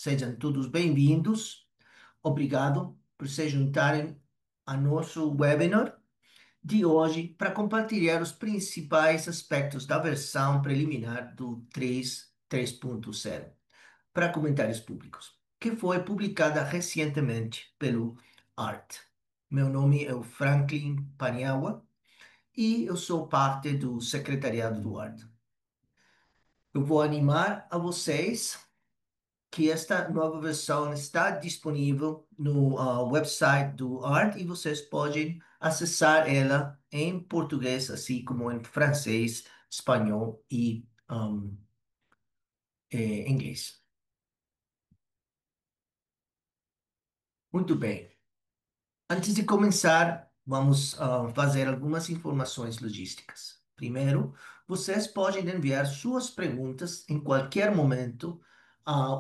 Sejam todos bem-vindos. Obrigado por se juntarem a nosso webinar de hoje para compartilhar os principais aspectos da versão preliminar do 3.0 para comentários públicos, que foi publicada recentemente pelo ART. Meu nome é o Franklin Paniagua e eu sou parte do secretariado do ART. Eu vou animar a vocês que esta nova versão está disponível no website do ART e vocês podem acessar ela em português, assim como em francês, espanhol e inglês. Muito bem. Antes de começar, vamos fazer algumas informações logísticas. Primeiro, vocês podem enviar suas perguntas em qualquer momento,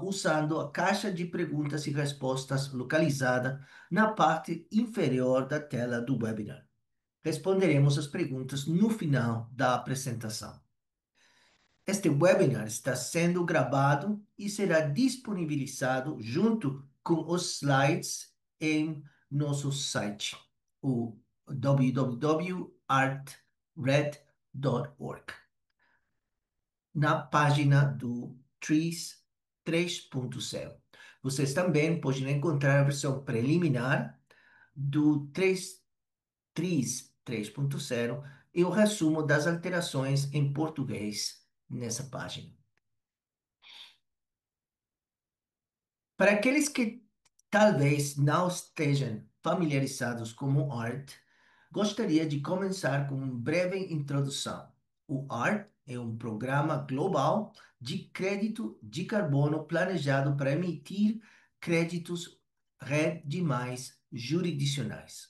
usando a caixa de perguntas e respostas localizada na parte inferior da tela do webinar. Responderemos as perguntas no final da apresentação. Este webinar está sendo gravado e será disponibilizado junto com os slides em nosso site, o www.artred.org, na página do TRIS 3.0. Vocês também podem encontrar a versão preliminar do TRIS 3.0 e o resumo das alterações em português nessa página. Para aqueles que talvez não estejam familiarizados com o ART, gostaria de começar com uma breve introdução. O ART é um programa global de crédito de carbono planejado para emitir créditos demais jurisdicionais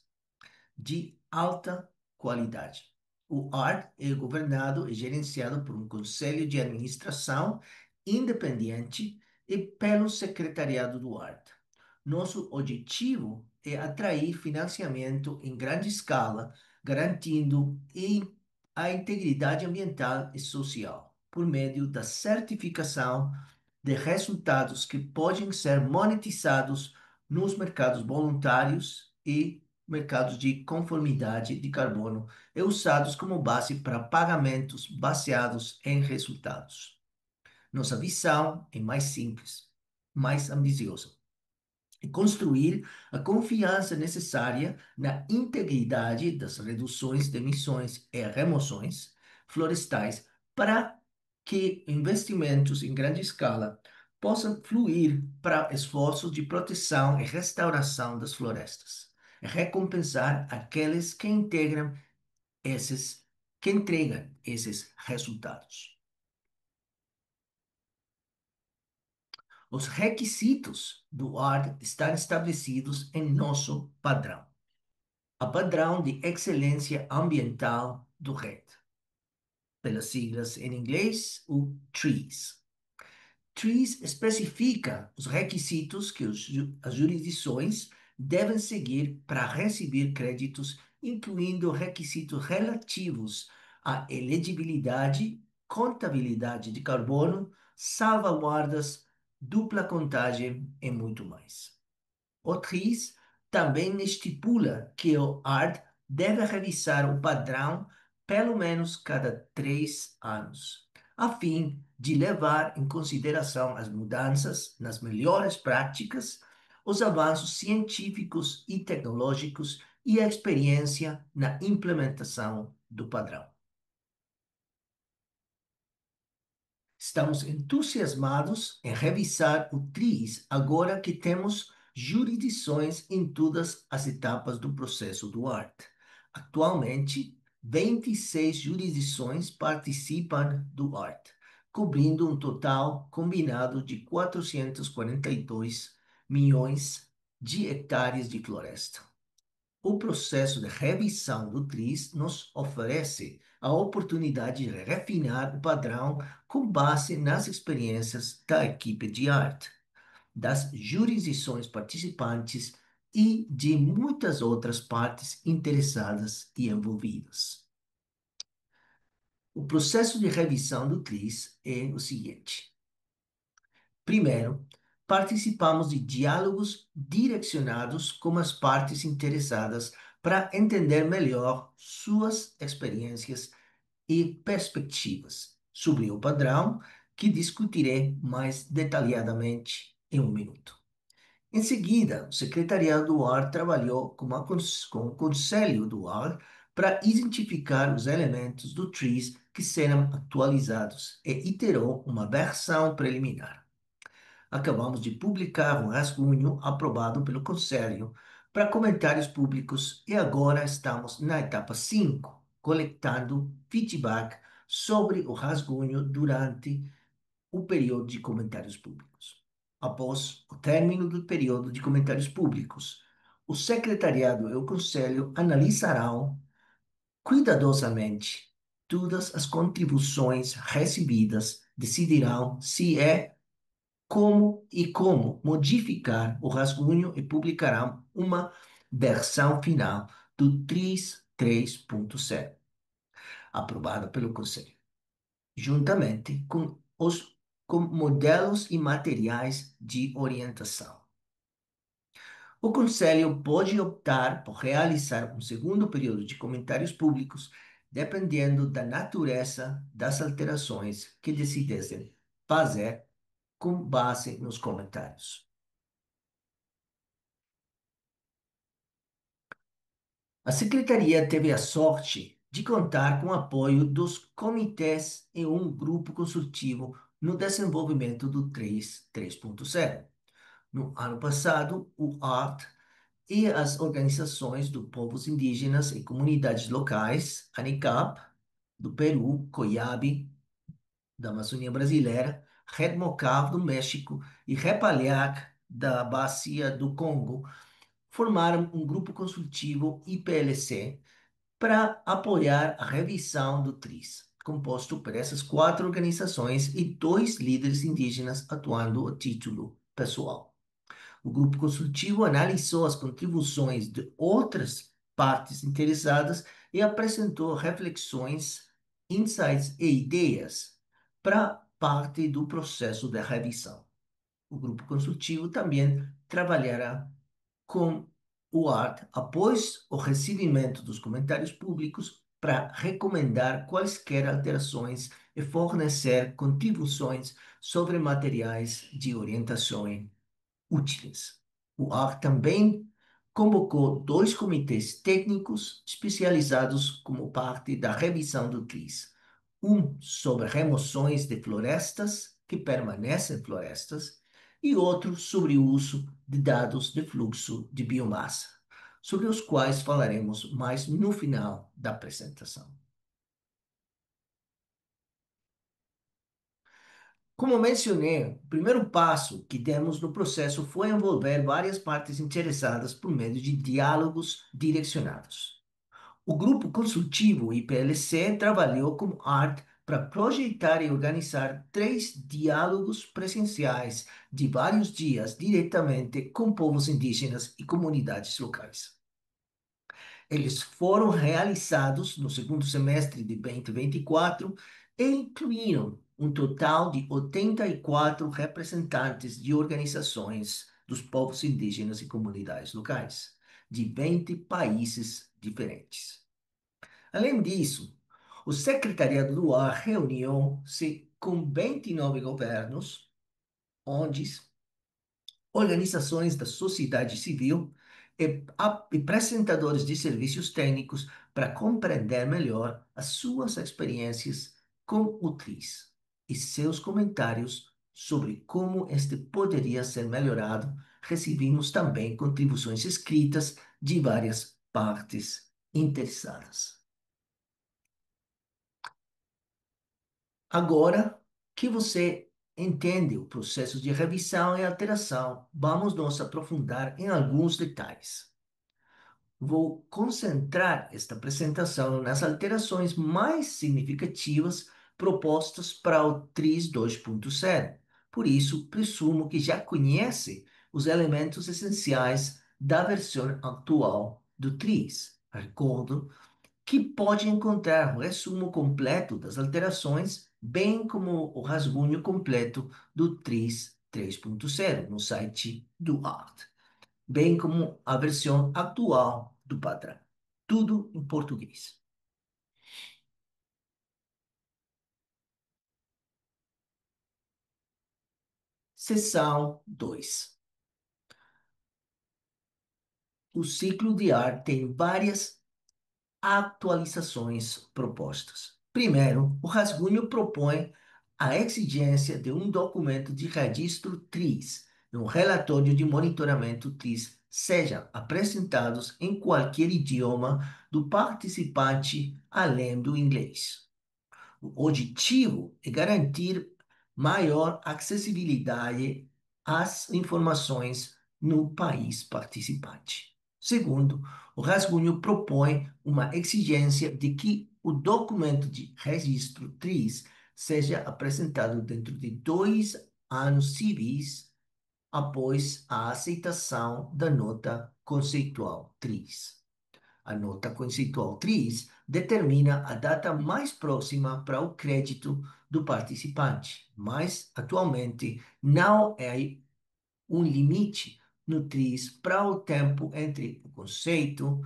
de alta qualidade. O ART é governado e gerenciado por um conselho de administração independente e pelo secretariado do ART. Nosso objetivo é atrair financiamento em grande escala, garantindo a integridade ambiental e social, por meio da certificação de resultados que podem ser monetizados nos mercados voluntários e mercados de conformidade de carbono e usados como base para pagamentos baseados em resultados. Nossa visão é mais simples, mais ambiciosa e construir a confiança necessária na integridade das reduções de emissões e remoções florestais para que investimentos em grande escala possam fluir para esforços de proteção e restauração das florestas, e recompensar aqueles que entregam esses resultados. Os requisitos do ART estão estabelecidos em nosso padrão, a padrão de excelência ambiental do RED, pelas siglas em inglês, o TREES. TREES especifica os requisitos que as jurisdições devem seguir para receber créditos, incluindo requisitos relativos à elegibilidade, contabilidade de carbono, salvaguardas, dupla contagem e muito mais. O TRIS também estipula que o ART deve revisar o padrão pelo menos cada 3 anos, a fim de levar em consideração as mudanças nas melhores práticas, os avanços científicos e tecnológicos e a experiência na implementação do padrão. Estamos entusiasmados em revisar o TRIS agora que temos jurisdições em todas as etapas do processo do ART. Atualmente, 26 jurisdições participam do ART, cobrindo um total combinado de 442 milhões de hectares de floresta. O processo de revisão do TRIS nos oferece a oportunidade de refinar o padrão com base nas experiências da equipe de arte, das jurisdições participantes e de muitas outras partes interessadas e envolvidas. O processo de revisão do TRIS é o seguinte. Primeiro, participamos de diálogos direcionados com as partes interessadas para entender melhor suas experiências e perspectivas sobre o padrão, que discutirei mais detalhadamente em um minuto. Em seguida, o Secretariado do Ar trabalhou com o Conselho do Ar para identificar os elementos do TRIS que serão atualizados e iterou uma versão preliminar. Acabamos de publicar um rascunho aprovado pelo Conselho para comentários públicos e agora estamos na etapa 5, coletando feedback sobre o rascunho durante o período de comentários públicos. Após o término do período de comentários públicos, o Secretariado e o Conselho analisarão cuidadosamente todas as contribuições recebidas, decidirão se é como modificar o rascunho e publicarão uma versão final do TRIS 3.0, aprovada pelo Conselho, juntamente com modelos e materiais de orientação. O Conselho pode optar por realizar um segundo período de comentários públicos, dependendo da natureza das alterações que decidessem fazer com base nos comentários. A Secretaria teve a sorte de contar com o apoio dos comitês e um grupo consultivo no desenvolvimento do 3.0. No ano passado, o ART e as organizações de povos indígenas e comunidades locais, ANICAP, do Peru, COIAB, da Amazônia Brasileira, REDMOCAV, do México, e REPALHAC, da Bacia do Congo, formaram um grupo consultivo IPLC para apoiar a revisão do TRIS, composto por essas quatro organizações e dois líderes indígenas atuando a título pessoal. O grupo consultivo analisou as contribuições de outras partes interessadas e apresentou reflexões, insights e ideias para parte do processo de revisão. O grupo consultivo também trabalhará com o ART após o recebimento dos comentários públicos para recomendar quaisquer alterações e fornecer contribuições sobre materiais de orientação úteis. O ART também convocou dois comitês técnicos especializados como parte da revisão do TRIS. Um sobre remoções de florestas que permanecem florestas e outro sobre o uso de dados de fluxo de biomassa, sobre os quais falaremos mais no final da apresentação. Como mencionei, o primeiro passo que demos no processo foi envolver várias partes interessadas por meio de diálogos direcionados. O grupo consultivo IPLC trabalhou com ART para projetar e organizar 3 diálogos presenciais de vários dias diretamente com povos indígenas e comunidades locais. Eles foram realizados no segundo semestre de 2024 e incluíram um total de 84 representantes de organizações dos povos indígenas e comunidades locais, de 20 países diferentes. Além disso, o Secretariado do Ar reuniu-se com 29 governos, ONGs, organizações da sociedade civil e apresentadores de serviços técnicos para compreender melhor as suas experiências com o TRIS e seus comentários sobre como este poderia ser melhorado. Recebemos também contribuições escritas de várias partes interessadas. Agora que você entende o processo de revisão e alteração, vamos nos aprofundar em alguns detalhes. Vou concentrar esta apresentação nas alterações mais significativas propostas para o TRIS 2.0. Por isso, presumo que já conhece os elementos essenciais da versão atual do TRIS. Recordo que pode encontrar o resumo completo das alterações, bem como o rascunho completo do TRIS 3.0 no site do ART, bem como a versão atual do padrão. Tudo em português. Seção 2. O ciclo de arte tem várias atualizações propostas. Primeiro, o rascunho propõe a exigência de um documento de registro TRIS, e um relatório de monitoramento TRIS, seja apresentados em qualquer idioma do participante além do inglês. O objetivo é garantir maior acessibilidade às informações no país participante. Segundo, o rascunho propõe uma exigência de que o documento de registro TRIS seja apresentado dentro de 2 anos civis após a aceitação da nota conceitual TRIS. A nota conceitual TRIS determina a data mais próxima para o crédito do participante, mas atualmente não é um limite no TRIS para o tempo entre o conceito,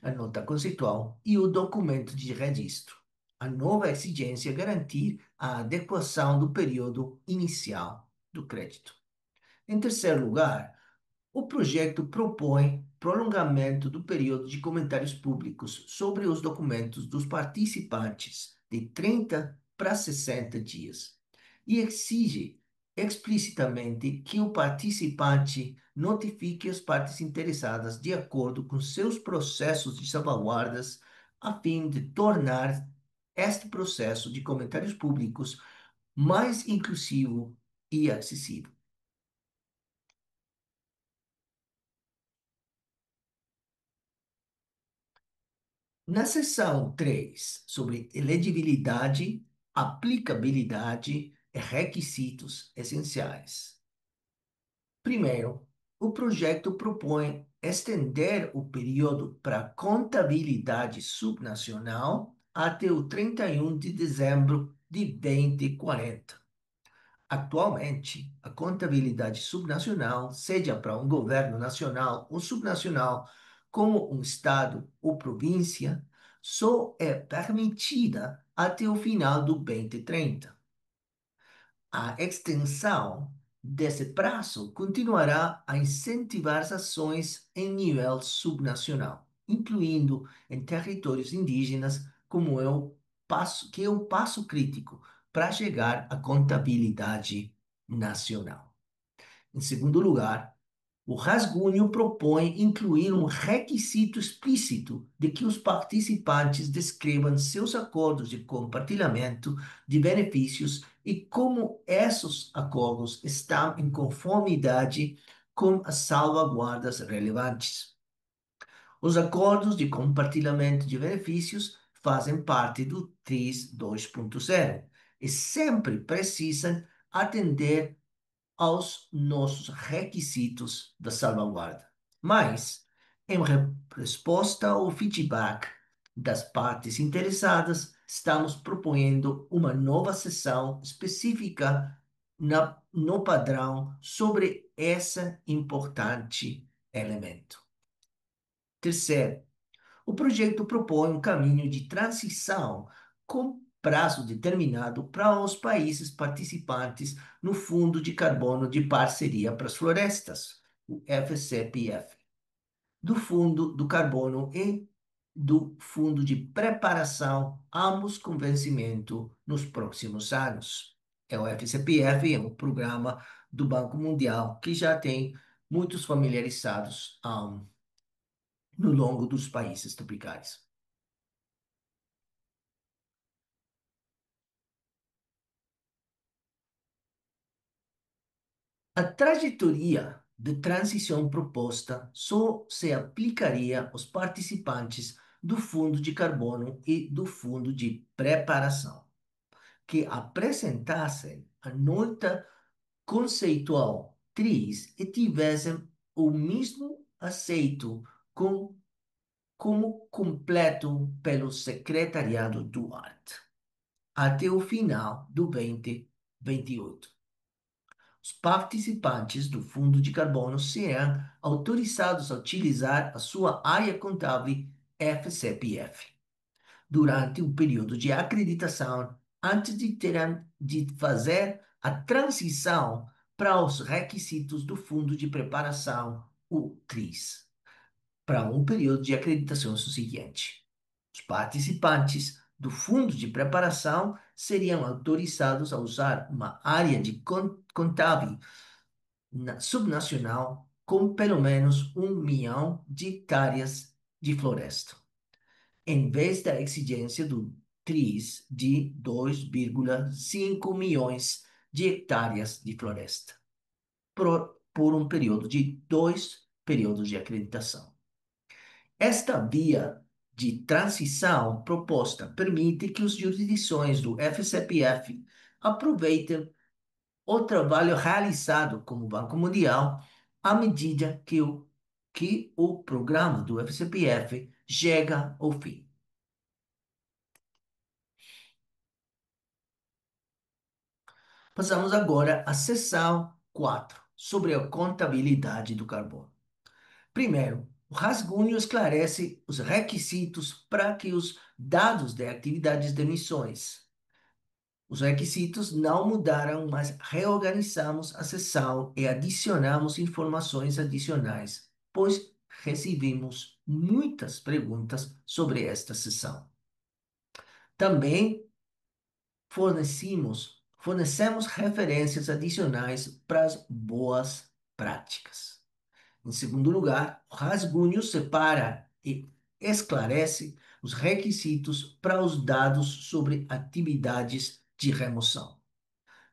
a nota conceitual e o documento de registro. A nova exigência é garantir a adequação do período inicial do crédito. Em terceiro lugar, o projeto propõe prolongamento do período de comentários públicos sobre os documentos dos participantes de 30 para 60 dias e exige explicitamente que o participante notifique as partes interessadas de acordo com seus processos de salvaguardas, a fim de tornar este processo de comentários públicos mais inclusivo e acessível. Na seção 3 sobre elegibilidade, aplicabilidade e requisitos essenciais. Primeiro, o projeto propõe estender o período para contabilidade subnacional até o 31 de dezembro de 2040. Atualmente, a contabilidade subnacional, seja para um governo nacional ou subnacional, como um estado ou província, só é permitida até o final do 2030. A extensão desse prazo continuará a incentivar as ações em nível subnacional, incluindo em territórios indígenas, que é o passo crítico para chegar à contabilidade nacional. Em segundo lugar, o rascunho propõe incluir um requisito explícito de que os participantes descrevam seus acordos de compartilhamento de benefícios e como esses acordos estão em conformidade com as salvaguardas relevantes. Os acordos de compartilhamento de benefícios fazem parte do TRIS 2.0 e sempre precisam atender aos nossos requisitos da salvaguarda. Mas, em resposta ao feedback das partes interessadas, estamos propondo uma nova sessão específica no padrão sobre esse importante elemento. Terceiro, o projeto propõe um caminho de transição com prazo determinado para os países participantes no Fundo de Carbono de Parceria para as Florestas, o FCPF, do Fundo do Carbono e do Fundo de Preparação, ambos com vencimento nos próximos anos. O FCPF é um programa do Banco Mundial que já tem muitos familiarizados no longo dos países tropicais. A trajetória de transição proposta só se aplicaria aos participantes do Fundo de Carbono e do Fundo de Preparação, que apresentassem a nota conceitual TRIS e tivessem o mesmo aceito como completo pelo Secretariado do Arte, até o final do 2028. os participantes do Fundo de Carbono serão autorizados a utilizar a sua área contábil FCPF durante o período de acreditação antes de terem de fazer a transição para os requisitos do Fundo de Preparação, o TRIS, para um período de acreditação subsequente. Os participantes do Fundo de Preparação seriam autorizados a usar uma área de contábil subnacional com pelo menos 1 milhão de hectares de floresta, em vez da exigência do TRIS de 2,5 milhões de hectares de floresta, por um período de 2 períodos de acreditação. Esta via de transição proposta permite que as jurisdições do FCPF aproveitem o trabalho realizado como Banco Mundial à medida que o programa do FCPF chega ao fim. Passamos agora à seção 4, sobre a contabilidade do carbono. Primeiro, o rascunho esclarece os requisitos para que os dados de atividades de emissões. Os requisitos não mudaram, mas reorganizamos a seção e adicionamos informações adicionais, pois recebemos muitas perguntas sobre esta seção. Também fornecemos referências adicionais para as boas práticas. Em segundo lugar, o rascunho separa e esclarece os requisitos para os dados sobre atividades de remoção.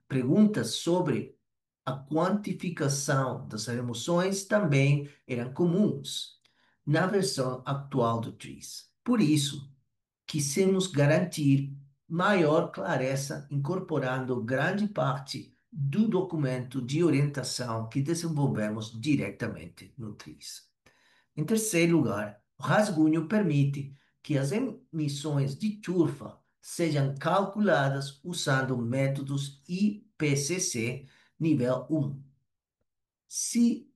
Perguntas sobre a quantificação das remoções também eram comuns na versão atual do TRIS. Por isso, quisemos garantir maior clareza, incorporando grande parte do documento de orientação que desenvolvemos diretamente no TRIS. Em terceiro lugar, o rascunho permite que as emissões de turfa sejam calculadas usando métodos IPCC nível 1. Se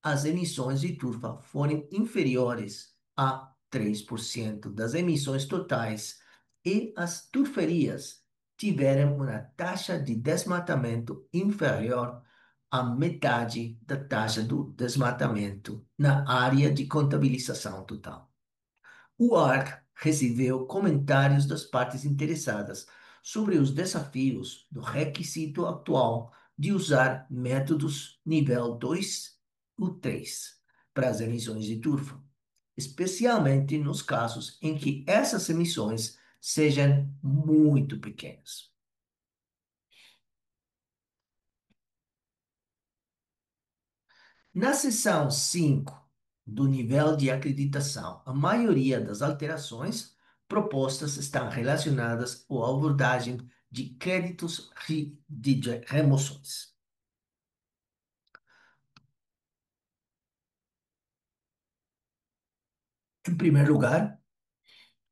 as emissões de turfa forem inferiores a 3% das emissões totais e as turferias tiverem uma taxa de desmatamento inferior à metade da taxa do desmatamento na área de contabilização total. O ARC recebeu comentários das partes interessadas sobre os desafios do requisito atual de usar métodos nível 2 ou 3 para as emissões de turfa, especialmente nos casos em que essas emissões sejam muito pequenas. Na seção 5 do nível de acreditação, a maioria das alterações propostas estão relacionadas à abordagem de créditos de remoções. Em primeiro lugar,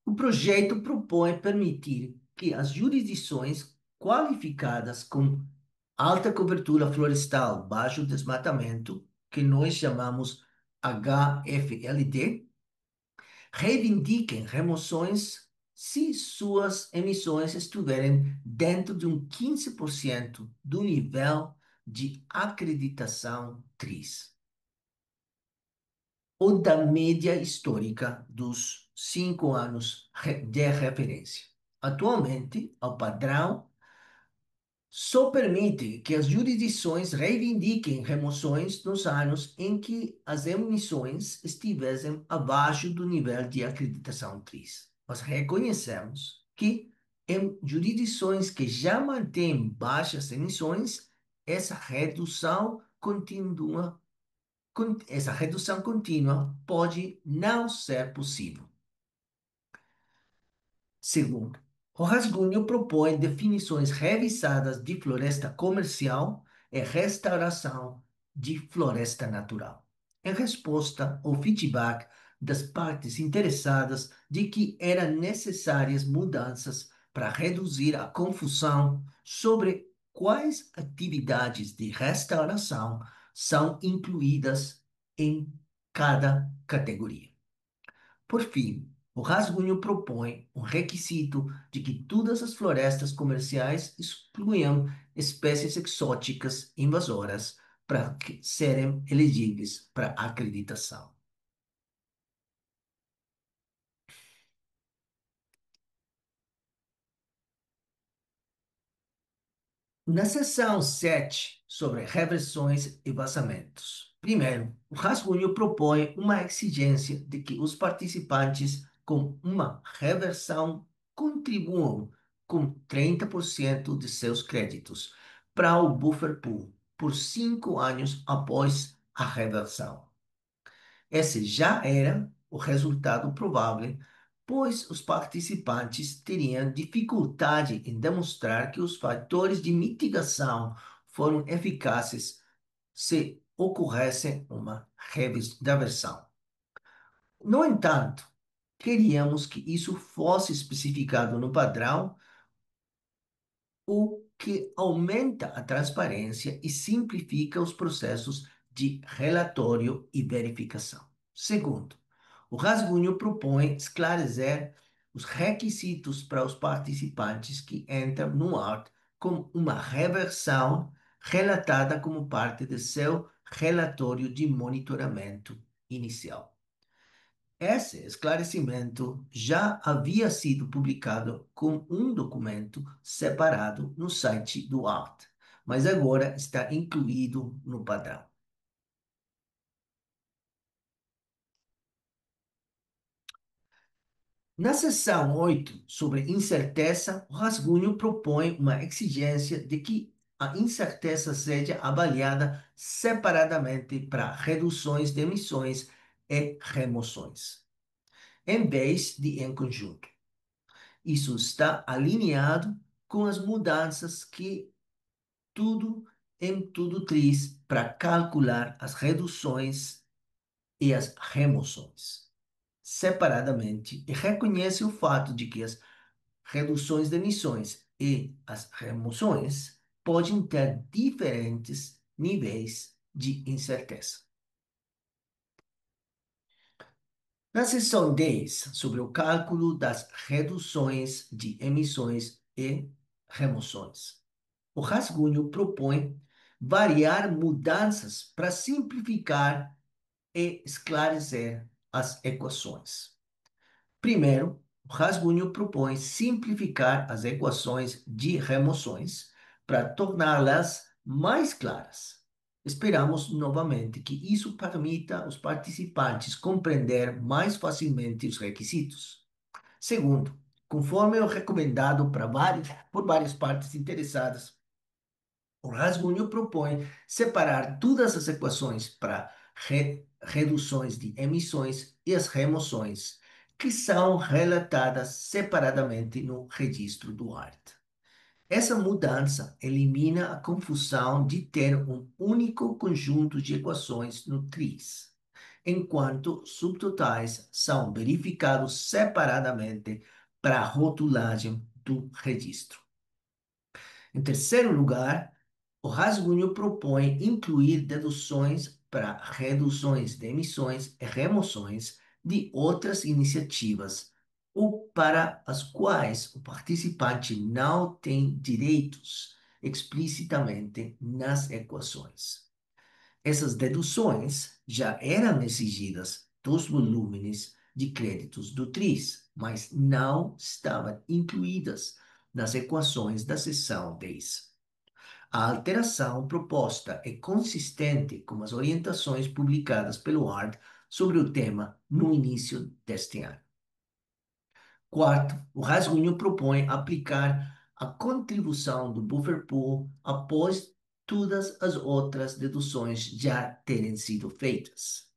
o projeto propõe permitir que as jurisdições qualificadas com alta cobertura florestal, baixo desmatamento, que nós chamamos HFLD, reivindiquem remoções se suas emissões estiverem dentro de 15% do nível de acreditação TRIS, ou da média histórica dos 5 anos de referência. Atualmente, o padrão só permite que as jurisdições reivindiquem remoções nos anos em que as emissões estivessem abaixo do nível de acreditação TRIS. Nós reconhecemos que em jurisdições que já mantêm baixas emissões, essa redução contínua pode não ser possível. Segundo, o rascunho propõe definições revisadas de floresta comercial e restauração de floresta natural, em resposta ao feedback das partes interessadas de que eram necessárias mudanças para reduzir a confusão sobre quais atividades de restauração são incluídas em cada categoria. Por fim, o rascunho propõe um requisito de que todas as florestas comerciais excluam espécies exóticas invasoras para serem elegíveis para acreditação. Na seção 7, sobre reversões e vazamentos. Primeiro, o rascunho propõe uma exigência de que os participantes com uma reversão contribuam com 30% de seus créditos para o buffer pool por 5 anos após a reversão. Esse já era o resultado provável, pois os participantes teriam dificuldade em demonstrar que os fatores de mitigação foram eficazes se ocorresse uma reversão. No entanto, queríamos que isso fosse especificado no padrão, o que aumenta a transparência e simplifica os processos de relatório e verificação. Segundo, o rascunho propõe esclarecer os requisitos para os participantes que entram no ART com uma reversão relatada como parte de seu relatório de monitoramento inicial. Esse esclarecimento já havia sido publicado como um documento separado no site do ART, mas agora está incluído no padrão. Na seção 8, sobre incerteza, o rascunho propõe uma exigência de que a incerteza seja avaliada separadamente para reduções de emissões e remoções, em vez de em conjunto. Isso está alinhado com as mudanças que tudo traz para calcular as reduções e as remoções separadamente e reconhece o fato de que as reduções de emissões e as remoções podem ter diferentes níveis de incerteza. Na seção 10, sobre o cálculo das reduções de emissões e remoções, o rascunho propõe variar mudanças para simplificar e esclarecer as equações. Primeiro, o rascunho propõe simplificar as equações de remoções para torná-las mais claras. Esperamos novamente que isso permita aos participantes compreender mais facilmente os requisitos. Segundo, conforme o recomendado por várias partes interessadas, o rascunho propõe separar todas as equações para reduções de emissões e as remoções, que são relatadas separadamente no registro do ART. Essa mudança elimina a confusão de ter um único conjunto de equações no TRIZ, enquanto subtotais são verificados separadamente para a rotulagem do registro. Em terceiro lugar, o rascunho propõe incluir deduções para reduções de emissões e remoções de outras iniciativas, ou para as quais o participante não tem direitos explicitamente nas equações. Essas deduções já eram exigidas dos volúmenes de créditos do TRIS, mas não estavam incluídas nas equações da seção 10. A alteração proposta é consistente com as orientações publicadas pelo ARD sobre o tema no início deste ano. Quarto, o rascunho propõe aplicar a contribuição do buffer pool após todas as outras deduções já terem sido feitas.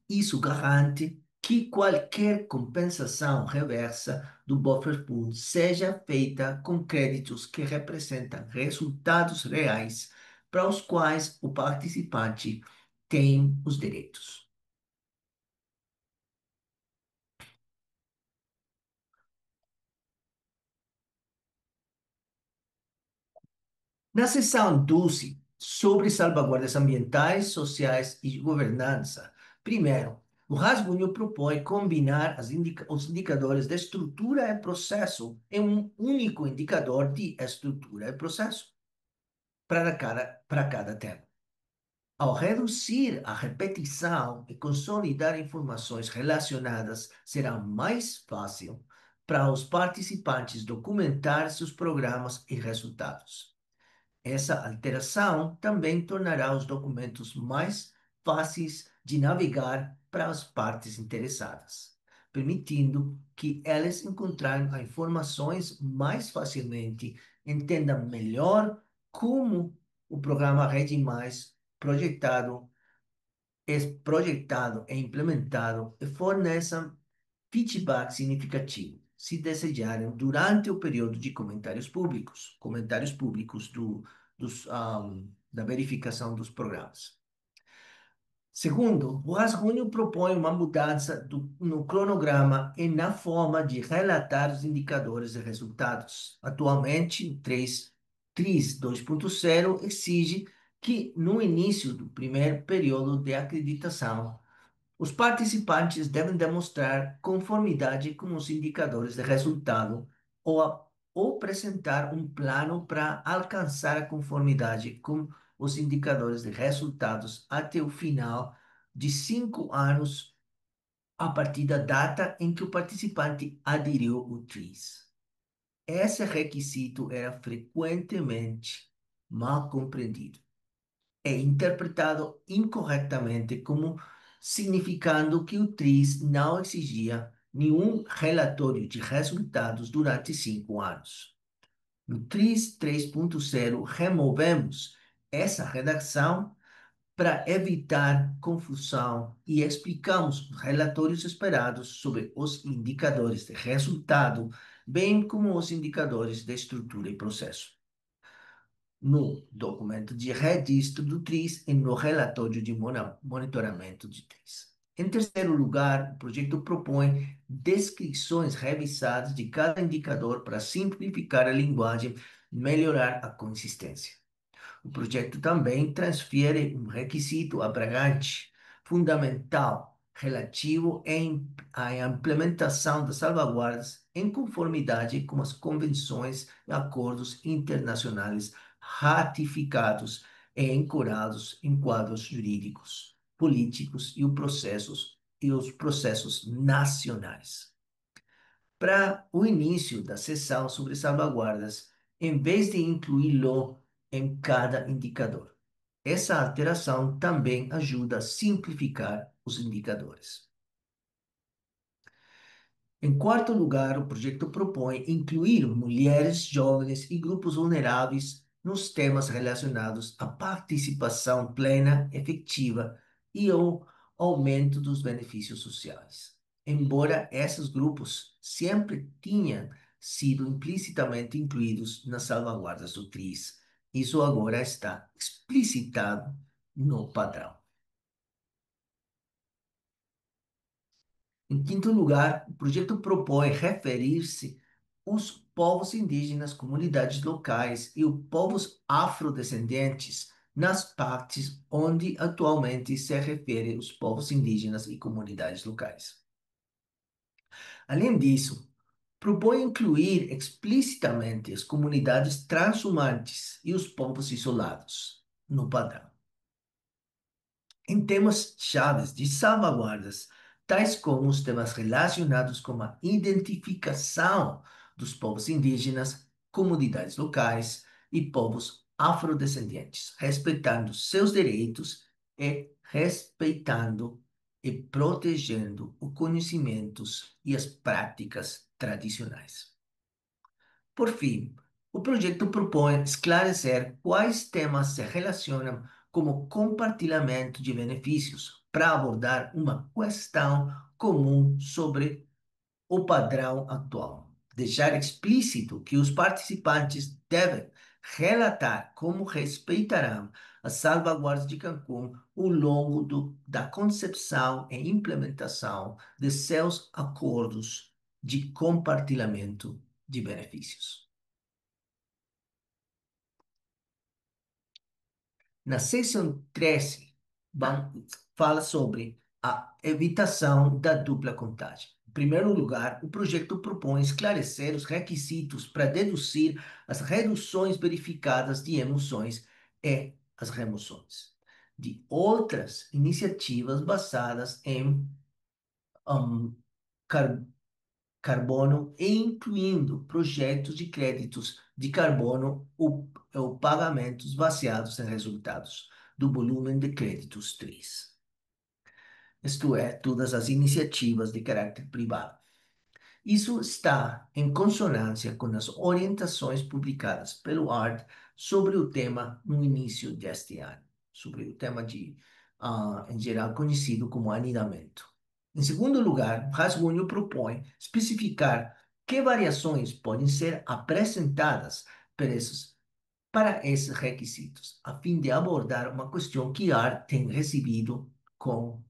Isso garante que qualquer compensação reversa do buffer pool seja feita com créditos que representam resultados reais para os quais o participante tem os direitos. Na seção 12, sobre salvaguardas ambientais, sociais e governança, primeiro, o rascunho propõe combinar os indicadores de estrutura e processo em um único indicador de estrutura e processo para cada tema. Ao reduzir a repetição e consolidar informações relacionadas, será mais fácil para os participantes documentar seus programas e resultados. Essa alteração também tornará os documentos mais fáceis de navegar para as partes interessadas, permitindo que elas encontrem as informações mais facilmente, entendam melhor como o programa Rede Mais projetado e implementado e forneçam feedback significativo, se desejarem, durante o período de comentários públicos da verificação dos programas. Segundo, o rascunho propõe uma mudança no cronograma e na forma de relatar os indicadores e resultados. Atualmente, o TRIS 2.0 exige que, no início do primeiro período de acreditação, os participantes devem demonstrar conformidade com os indicadores de resultado ou apresentar um plano para alcançar a conformidade com os indicadores de resultados até o final de 5 anos a partir da data em que o participante aderiu ao TRIS. Esse requisito era frequentemente mal compreendido é interpretado incorretamente como significando que o TRIS não exigia nenhum relatório de resultados durante 5 anos. No TRIS 3.0, removemos essa redação para evitar confusão e explicamos os relatórios esperados sobre os indicadores de resultado, bem como os indicadores de estrutura e processo no documento de registro do TRIS e no relatório de monitoramento de TRIS. Em terceiro lugar, o projeto propõe descrições revisadas de cada indicador para simplificar a linguagem e melhorar a consistência. O projeto também transfere um requisito abrangente, fundamental, relativo à implementação das salvaguardas em conformidade com as convenções e acordos internacionais ratificados e ancorados em quadros jurídicos, políticos e os processos nacionais. Para o início da sessão sobre salvaguardas, em vez de incluí-lo em cada indicador. Essa alteração também ajuda a simplificar os indicadores. Em quarto lugar, o projeto propõe incluir mulheres, jovens e grupos vulneráveis nos temas relacionados à participação plena, efetiva e ao aumento dos benefícios sociais. Embora esses grupos sempre tenham sido implicitamente incluídos nas salvaguardas do TRIS, isso agora está explicitado no padrão. Em quinto lugar, o projeto propõe referir-se os povos indígenas, comunidades locais e os povos afrodescendentes nas partes onde atualmente se refere os povos indígenas e comunidades locais. Além disso, propõe incluir explicitamente as comunidades transhumantes e os povos isolados no padrão. Em temas chaves de salvaguardas, tais como os temas relacionados com a identificação dos povos indígenas, comunidades locais e povos afrodescendentes, respeitando seus direitos e respeitando e protegendo os conhecimentos e as práticas tradicionais. Por fim, o projeto propõe esclarecer quais temas se relacionam como compartilhamento de benefícios para abordar uma questão comum sobre o padrão atual. Deixar explícito que os participantes devem relatar como respeitarão as salvaguardas de Cancún ao longo da concepção e implementação de seus acordos de compartilhamento de benefícios. Na seção 13, fala sobre a evitação da dupla contagem. Em primeiro lugar, o projeto propõe esclarecer os requisitos para deduzir as reduções verificadas de emissões e as remoções de outras iniciativas basadas em um, car- carbono, incluindo projetos de créditos de carbono ou pagamentos baseados em resultados do volume de créditos 3. Isto é, todas as iniciativas de caráter privado. Isso está em consonância com as orientações publicadas pelo ART sobre o tema no início deste ano, sobre o tema em geral conhecido como anidamento. Em segundo lugar, o rascunho propõe especificar que variações podem ser apresentadas para esses requisitos, a fim de abordar uma questão que a ART tem recebido com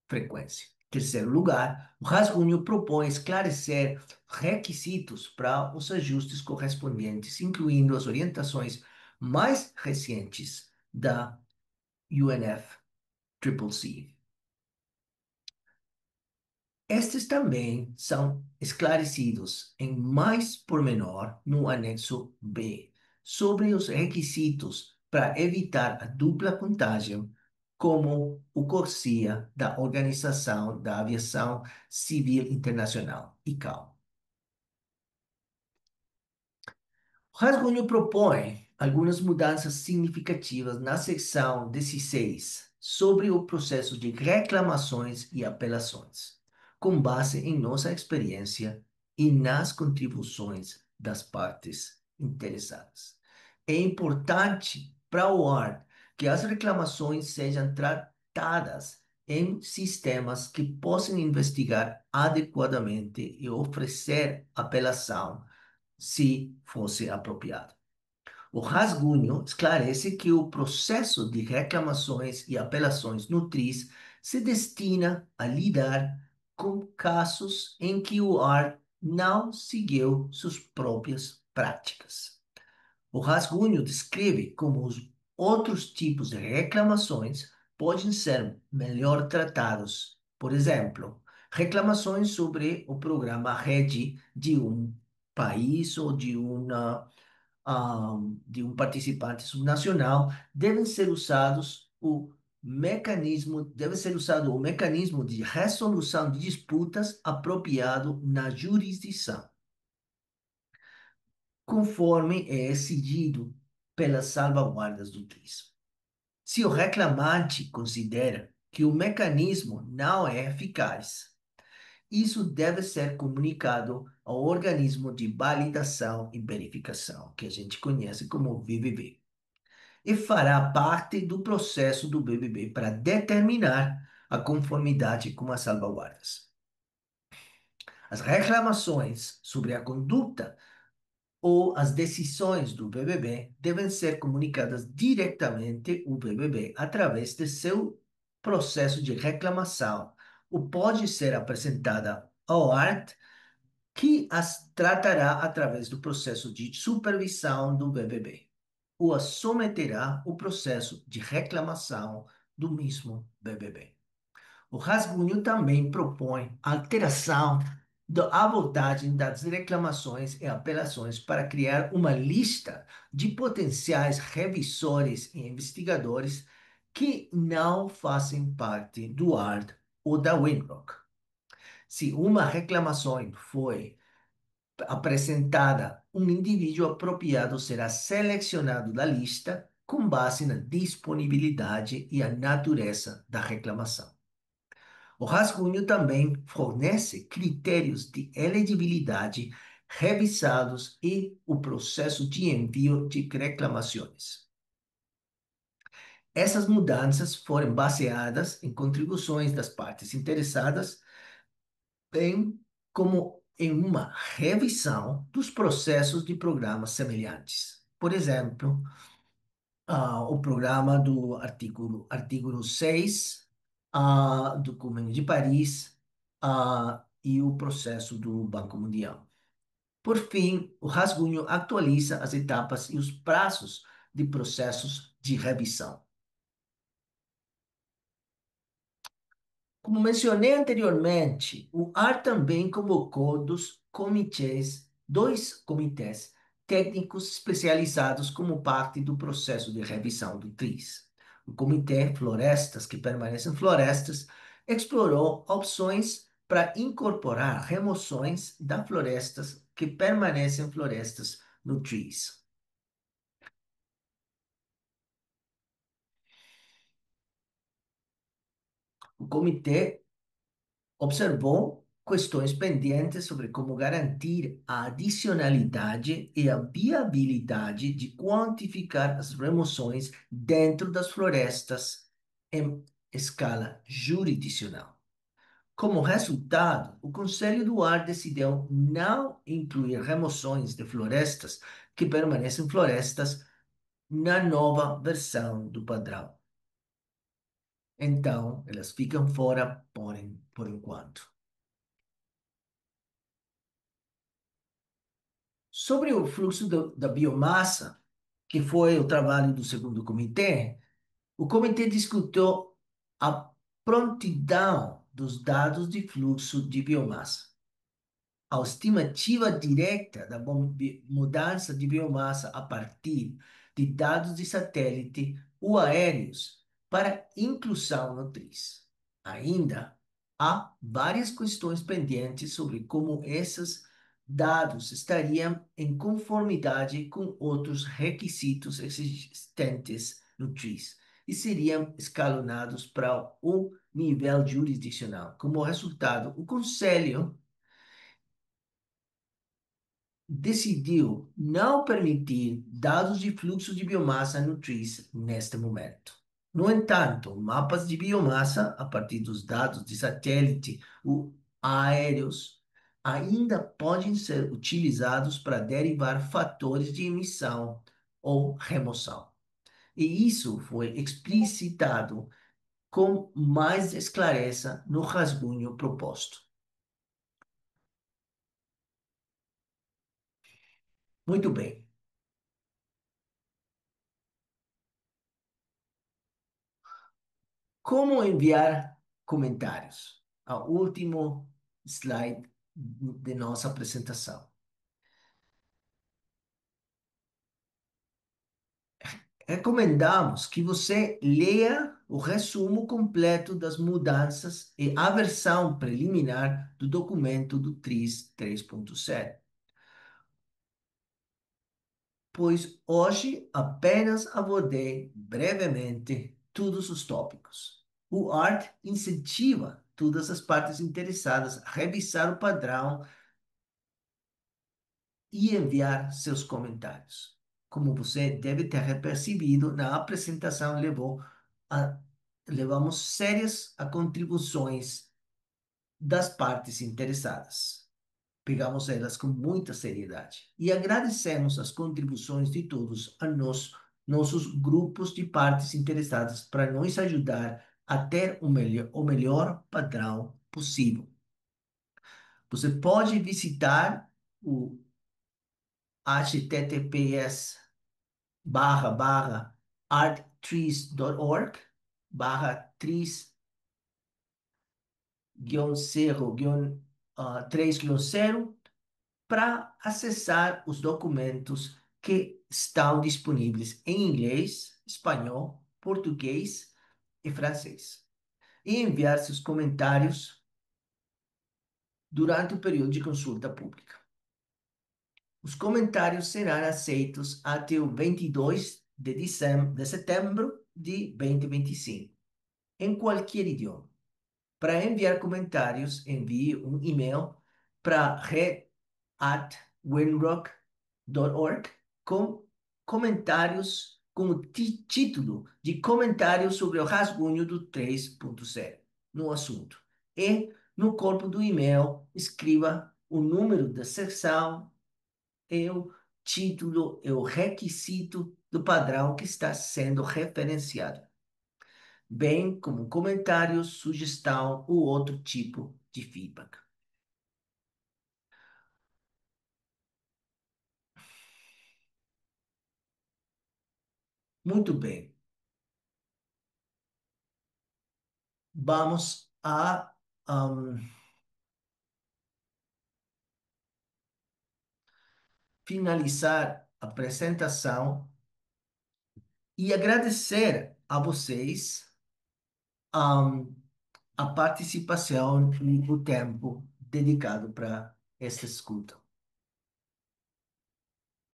frequência. Em terceiro lugar, o rascunho propõe esclarecer requisitos para os ajustes correspondentes, incluindo as orientações mais recentes da UNFCCC. Estes também são esclarecidos em mais pormenor no anexo B, sobre os requisitos para evitar a dupla contagem, como o CORSIA da Organização da Aviação Civil Internacional, ICAO. O rascunho propõe algumas mudanças significativas na seção 16 sobre o processo de reclamações e apelações, com base em nossa experiência e nas contribuições das partes interessadas. É importante para o ART que as reclamações sejam tratadas em sistemas que possam investigar adequadamente e oferecer apelação se fosse apropriado. O rascunho esclarece que o processo de reclamações e apelações no TRIS se destina a lidar com casos em que o AR não seguiu suas próprias práticas. O rascunho descreve como os outros tipos de reclamações podem ser melhor tratados. Por exemplo, reclamações sobre o programa rede de um país ou de um participante subnacional devem ser usados deve ser usado o mecanismo de resolução de disputas apropriado na jurisdição, conforme é exigido pelas salvaguardas do TRIS. Se o reclamante considera que o mecanismo não é eficaz, isso deve ser comunicado ao organismo de validação e verificação, que a gente conhece como VVV, e fará parte do processo do BBB para determinar a conformidade com as salvaguardas. As reclamações sobre a conduta ou as decisões do BBB devem ser comunicadas diretamente ao BBB através de seu processo de reclamação, ou pode ser apresentada ao ART, que as tratará através do processo de supervisão do BBB, ou as submeterá ao processo de reclamação do mesmo BBB. O rascunho também propõe alteração da abordagem das reclamações e apelações para criar uma lista de potenciais revisores e investigadores que não fazem parte do ARD ou da Winrock. Se uma reclamação foi apresentada, um indivíduo apropriado será selecionado da lista com base na disponibilidade e a natureza da reclamação. O rascunho também fornece critérios de elegibilidade revisados e o processo de envio de reclamações. Essas mudanças foram baseadas em contribuições das partes interessadas, bem como em uma revisão dos processos de programas semelhantes. Por exemplo, o programa do artigo 6 do Convênio de Paris, e o processo do Banco Mundial. Por fim, o rascunho atualiza as etapas e os prazos de processos de revisão. Como mencionei anteriormente, o AR também convocou dois comitês técnicos especializados como parte do processo de revisão do TRIS. O Comitê Florestas, que permanece em florestas, explorou opções para incorporar remoções das florestas que permanecem em florestas no TRIS. O comitê observou questões pendentes sobre como garantir a adicionalidade e a viabilidade de quantificar as remoções dentro das florestas em escala jurisdicional. Como resultado, o Conselho do Ar decidiu não incluir remoções de florestas que permanecem florestas na nova versão do padrão. Então, elas ficam fora por enquanto. Sobre o fluxo da biomassa, que foi o trabalho do segundo comitê, o comitê discutiu a prontidão dos dados de fluxo de biomassa, a estimativa direta da mudança de biomassa a partir de dados de satélite ou aéreos para inclusão no TRIS. Ainda há várias questões pendentes sobre como esses dados estariam em conformidade com outros requisitos existentes no TRIS e seriam escalonados para o nível jurisdicional. Como resultado, o Conselho decidiu não permitir dados de fluxo de biomassa no TRIS neste momento. No entanto, mapas de biomassa, a partir dos dados de satélite ou aéreos, ainda podem ser utilizados para derivar fatores de emissão ou remoção. E isso foi explicitado com mais esclareza no rascunho proposto. Muito bem. Como enviar comentários? Ao último slide de nossa apresentação. Recomendamos que você leia o resumo completo das mudanças e a versão preliminar do documento do TRIS 3.0, pois hoje apenas abordei brevemente todos os tópicos. O ART incentiva todas as partes interessadas a revisar o padrão e enviar seus comentários. Como você deve ter percebido, na apresentação a, levamos sérias a contribuições das partes interessadas. Pegamos elas com muita seriedade e agradecemos as contribuições de todos a nossos grupos de partes interessadas para nos ajudar a ter o melhor padrão possível. Você pode visitar o https arttrees.org trees 0 3-0 para acessar os documentos que estão disponíveis em inglês, espanhol, português e francês. E enviar seus comentários durante o período de consulta pública. Os comentários serão aceitos até o 22 de setembro de 2025, em qualquer idioma. Para enviar comentários, envie um e-mail para red@winrock.org com comentários com o título de comentários sobre o rascunho do 3.0 no assunto. E no corpo do e-mail, escreva o número da seção e o título e o requisito do padrão que está sendo referenciado, bem como comentário, sugestão ou outro tipo de feedback. Muito bem. Vamos a ahm, finalizar a apresentação e agradecer a vocês, ahm, a participação e o tempo dedicado para essa escuta.